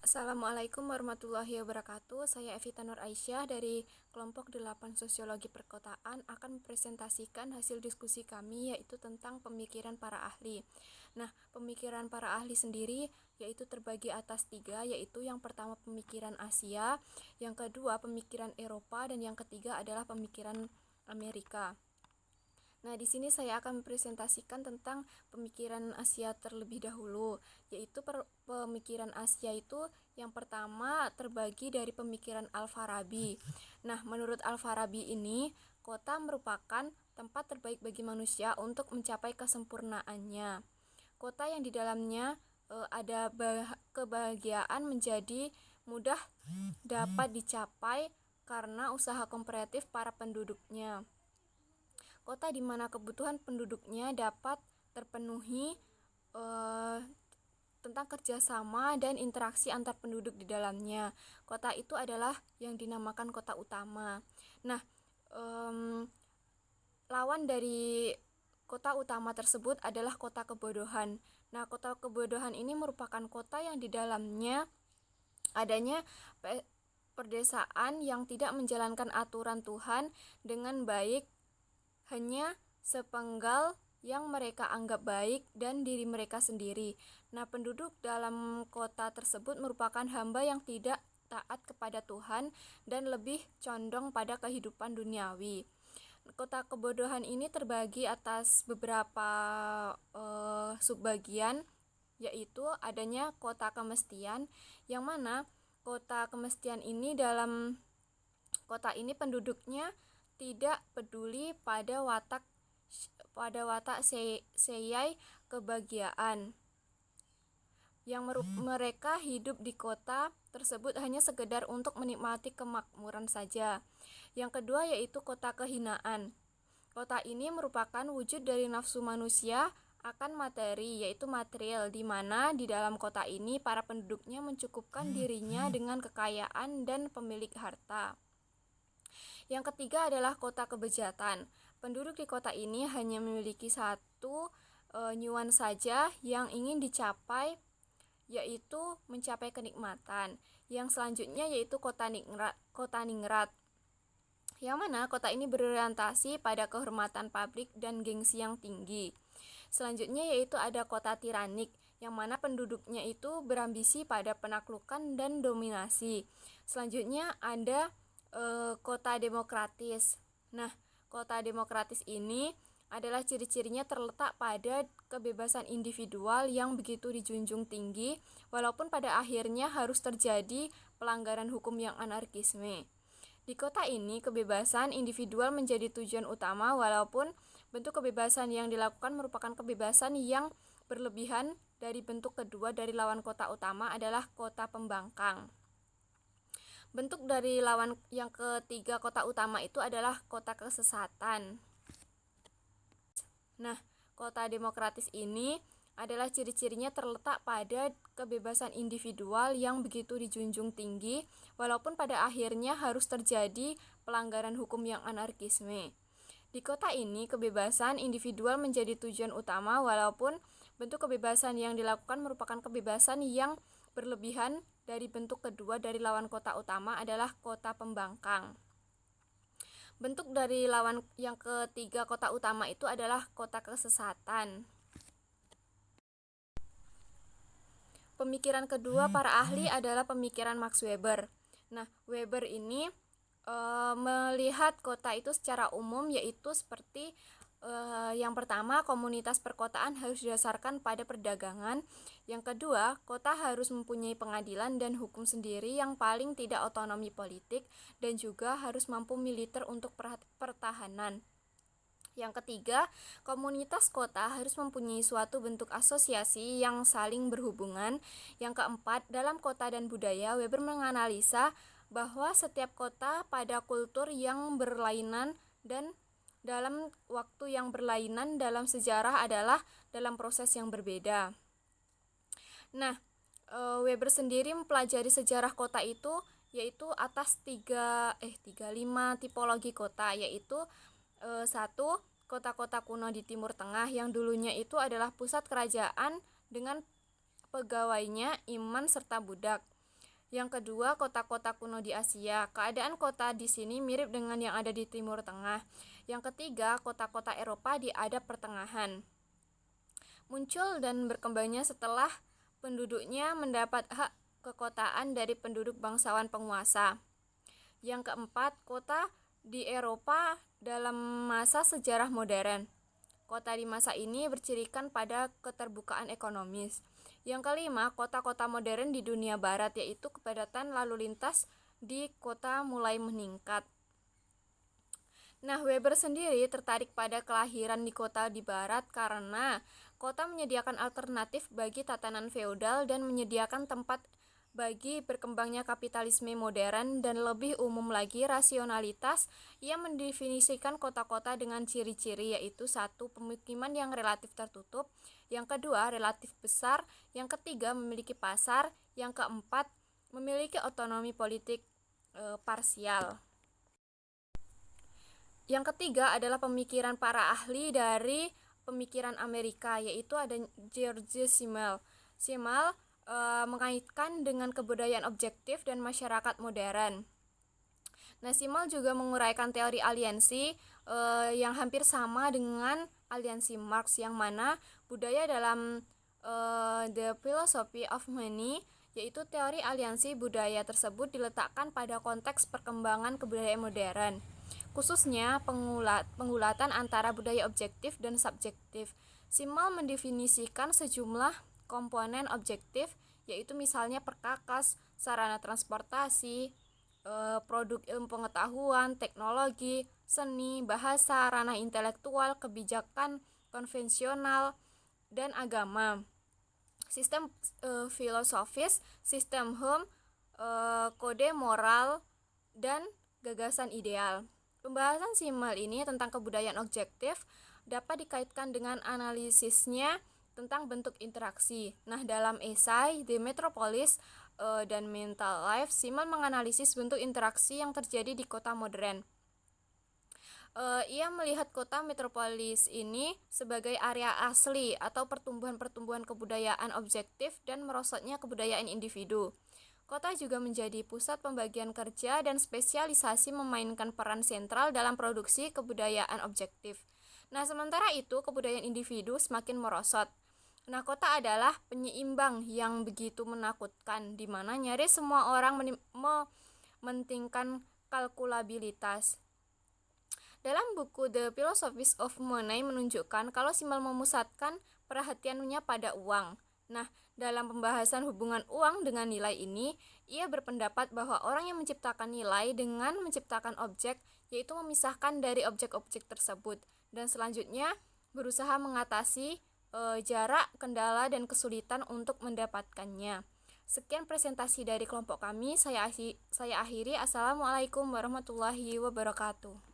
Assalamualaikum warahmatullahi wabarakatuh. Saya Evita Nur Aisyah dari kelompok 8 Sosiologi Perkotaan akan mempresentasikan hasil diskusi kami yaitu tentang pemikiran para ahli. Nah, pemikiran para ahli sendiri yaitu terbagi atas 3, yaitu yang pertama pemikiran Asia, yang kedua pemikiran Eropa, dan yang ketiga adalah pemikiran Amerika. Nah, di sini saya akan mempresentasikan tentang pemikiran Asia terlebih dahulu, yaitu pemikiran Asia itu yang pertama terbagi dari pemikiran Al-Farabi. Nah, menurut Al-Farabi ini, kota merupakan tempat terbaik bagi manusia untuk mencapai kesempurnaannya. Kota yang di dalamnya ada kebahagiaan menjadi mudah dapat dicapai karena usaha kooperatif para penduduknya. Kota di mana kebutuhan penduduknya dapat terpenuhi tentang kerjasama dan interaksi antar penduduk di dalamnya. Kota itu adalah yang dinamakan kota utama. Nah, lawan dari kota utama tersebut adalah kota kebodohan. Nah, kota kebodohan ini merupakan kota yang di dalamnya adanya perdesaan yang tidak menjalankan aturan Tuhan dengan baik, hanya sepenggal yang mereka anggap baik dan diri mereka sendiri. Nah, penduduk dalam kota tersebut merupakan hamba yang tidak taat kepada Tuhan dan lebih condong pada kehidupan duniawi. Kota kebodohan ini terbagi atas beberapa subbagian, yaitu adanya kota kemestian, yang mana kota kemestian ini dalam kota ini penduduknya tidak peduli pada watak seyai kebahagiaan yang mereka hidup di kota tersebut hanya sekedar untuk menikmati kemakmuran saja. Yang kedua yaitu kota kehinaan. Kota ini merupakan wujud dari nafsu manusia akan materi, yaitu material, di mana di dalam kota ini para penduduknya mencukupkan dirinya dengan kekayaan dan pemilik harta. Yang ketiga adalah kota kebejatan. Penduduk di kota ini hanya memiliki satu nyuan saja yang ingin dicapai, yaitu mencapai kenikmatan. Yang selanjutnya yaitu kota ningrat, yang mana kota ini berorientasi pada kehormatan publik dan gengsi yang tinggi. Selanjutnya yaitu ada kota tiranik, yang mana penduduknya itu berambisi pada penaklukan dan dominasi. Selanjutnya ada kota demokratis. Nah, kota demokratis ini adalah ciri-cirinya terletak pada kebebasan individual yang begitu dijunjung tinggi, walaupun pada akhirnya harus terjadi pelanggaran hukum yang anarkisme. Di kota ini, kebebasan individual menjadi tujuan utama, walaupun bentuk kebebasan yang dilakukan merupakan kebebasan yang berlebihan. Dari bentuk kedua dari lawan kota utama adalah kota pembangkang. Bentuk dari lawan yang ketiga kota utama itu adalah kota kesesatan. Nah, kota demokratis ini adalah ciri-cirinya terletak pada kebebasan individual yang begitu dijunjung tinggi, walaupun pada akhirnya harus terjadi pelanggaran hukum yang anarkisme. Di kota ini, kebebasan individual menjadi tujuan utama, walaupun bentuk kebebasan yang dilakukan merupakan kebebasan yang berlebihan. Dari bentuk kedua dari lawan kota utama adalah kota pembangkang. Bentuk dari lawan yang ketiga kota utama itu adalah kota kesesatan. Pemikiran kedua para ahli adalah pemikiran Max Weber. Nah, Weber ini melihat kota itu secara umum, yaitu seperti yang pertama, komunitas perkotaan harus didasarkan pada perdagangan. Yang kedua, kota harus mempunyai pengadilan dan hukum sendiri yang paling tidak otonomi politik, dan juga harus mampu militer untuk pertahanan. Yang ketiga, komunitas kota harus mempunyai suatu bentuk asosiasi yang saling berhubungan. Yang keempat, dalam kota dan budaya, Weber menganalisa bahwa setiap kota pada kultur yang berlainan dan dalam waktu yang berlainan dalam sejarah adalah dalam proses yang berbeda. Nah, Weber sendiri mempelajari sejarah kota itu yaitu atas 35 tipologi kota, yaitu 1. Kota-kota kuno di Timur Tengah yang dulunya itu adalah pusat kerajaan dengan pegawainya, iman serta budak. Yang kedua, kota-kota kuno di Asia. Keadaan kota di sini mirip dengan yang ada di Timur Tengah. Yang ketiga, kota-kota Eropa di Adab Pertengahan. Muncul dan berkembangnya setelah penduduknya mendapat hak kekotaan dari penduduk bangsawan penguasa. Yang keempat, kota di Eropa dalam masa sejarah modern. Kota di masa ini bercirikan pada keterbukaan ekonomis. Yang kelima, kota-kota modern di dunia barat, yaitu kepadatan lalu lintas di kota mulai meningkat. Nah, Weber sendiri tertarik pada kelahiran di kota di barat karena kota menyediakan alternatif bagi tatanan feodal dan menyediakan tempat bagi berkembangnya kapitalisme modern, dan lebih umum lagi rasionalitas. Ia mendefinisikan kota-kota dengan ciri-ciri, yaitu satu, pemukiman yang relatif tertutup, yang kedua relatif besar, yang ketiga memiliki pasar, yang keempat memiliki otonomi politik parsial. Yang ketiga adalah pemikiran para ahli dari pemikiran Amerika, yaitu ada George Simmel. Simmel mengaitkan dengan kebudayaan objektif dan masyarakat modern. Nah, Simmel juga menguraikan teori aliansi yang hampir sama dengan aliansi Marx, yang mana budaya dalam The Philosophy of Money, yaitu teori aliansi budaya tersebut diletakkan pada konteks perkembangan kebudayaan modern, khususnya penggulatan antara budaya objektif dan subjektif. Simmel mendefinisikan sejumlah komponen objektif, yaitu misalnya perkakas, sarana transportasi, produk ilmu pengetahuan, teknologi, seni, bahasa, ranah intelektual, kebijakan konvensional, dan agama, sistem filosofis, sistem hukum, kode moral, dan gagasan ideal. Pembahasan Simmel ini tentang kebudayaan objektif dapat dikaitkan dengan analisisnya tentang bentuk interaksi. Nah, dalam esai The Metropolis dan Mental Life, Simmel menganalisis bentuk interaksi yang terjadi di kota modern. Ia melihat kota metropolis ini sebagai area asli atau pertumbuhan-pertumbuhan kebudayaan objektif dan merosotnya kebudayaan individu. Kota juga menjadi pusat pembagian kerja dan spesialisasi memainkan peran sentral dalam produksi kebudayaan objektif. Nah, sementara itu kebudayaan individu semakin merosot. Nah, kota adalah penyeimbang yang begitu menakutkan, di mana nyaris semua orang mementingkan kalkulabilitas. Dalam buku The Philosophy of Money menunjukkan kalau Simmel memusatkan perhatiannya pada uang. Nah, dalam pembahasan hubungan uang dengan nilai ini, ia berpendapat bahwa orang yang menciptakan nilai dengan menciptakan objek, yaitu memisahkan dari objek-objek tersebut, dan selanjutnya berusaha mengatasi jarak, kendala, dan kesulitan untuk mendapatkannya. Sekian presentasi dari kelompok kami. Saya akhiri. Assalamualaikum warahmatullahi wabarakatuh.